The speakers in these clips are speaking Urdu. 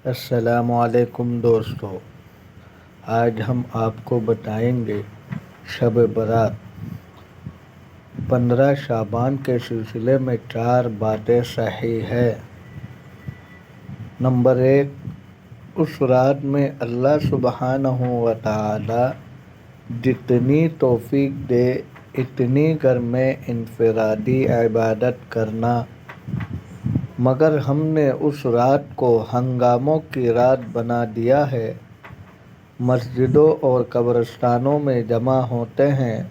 السلام علیکم دوستو، آج ہم آپ کو بتائیں گے شب برات 15 شعبان کے سلسلے میں 4 باتیں صحیح ہے۔ نمبر 1، اس رات میں اللہ سبحانہ و تعالی جتنی توفیق دے اتنی گھر میں انفرادی عبادت کرنا، مگر ہم نے اس رات کو ہنگاموں کی رات بنا دیا ہے۔ مسجدوں اور قبرستانوں میں جمع ہوتے ہیں،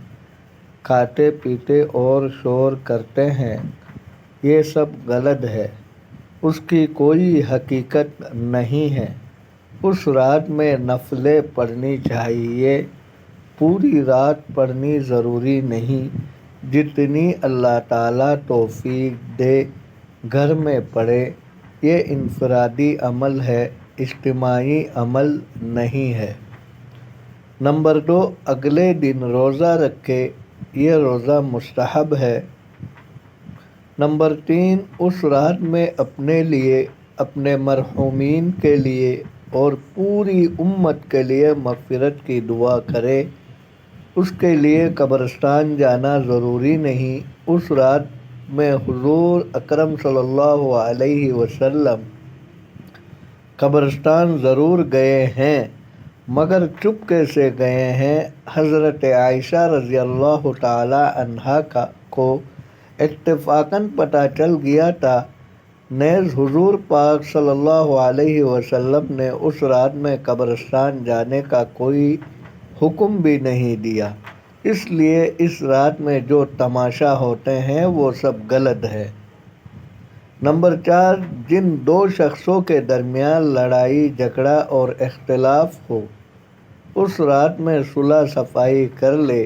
کھاتے پیتے اور شور کرتے ہیں، یہ سب غلط ہے، اس کی کوئی حقیقت نہیں ہے۔ اس رات میں نفلیں پڑھنی چاہیے، پوری رات پڑھنی ضروری نہیں، جتنی اللہ تعالیٰ توفیق دے گھر میں پڑھے۔ یہ انفرادی عمل ہے، اجتماعی عمل نہیں ہے۔ نمبر 2، اگلے دن روزہ رکھے، یہ روزہ مستحب ہے۔ نمبر 3، اس رات میں اپنے لیے، اپنے مرحومین کے لیے اور پوری امت کے لیے مغفرت کی دعا کرے۔ اس کے لیے قبرستان جانا ضروری نہیں۔ اس رات میں حضور اکرم صلی اللہ علیہ وسلم قبرستان ضرور گئے ہیں، مگر چپکے سے گئے ہیں۔ حضرت عائشہ رضی اللہ تعالی عنہا کو اتفاقاً پتہ چل گیا تھا، نیز حضور پاک صلی اللہ علیہ وسلم نے اس رات میں قبرستان جانے کا کوئی حکم بھی نہیں دیا، اس لیے اس رات میں جو تماشا ہوتے ہیں وہ سب غلط ہے۔ نمبر 4، جن 2 شخصوں کے درمیان لڑائی جھگڑا اور اختلاف ہو، اس رات میں صلح صفائی کر لے۔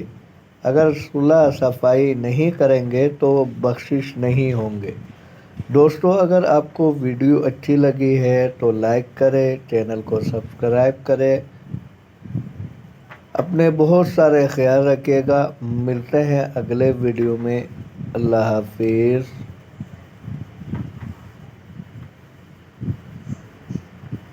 اگر صلح صفائی نہیں کریں گے تو بخشش نہیں ہوں گے۔ دوستو، اگر آپ کو ویڈیو اچھی لگی ہے تو لائک کریں، چینل کو سبسکرائب کریں۔ اپنے بہت سارے خیال رکھیے گا۔ ملتے ہیں اگلے ویڈیو میں۔ اللہ حافظ۔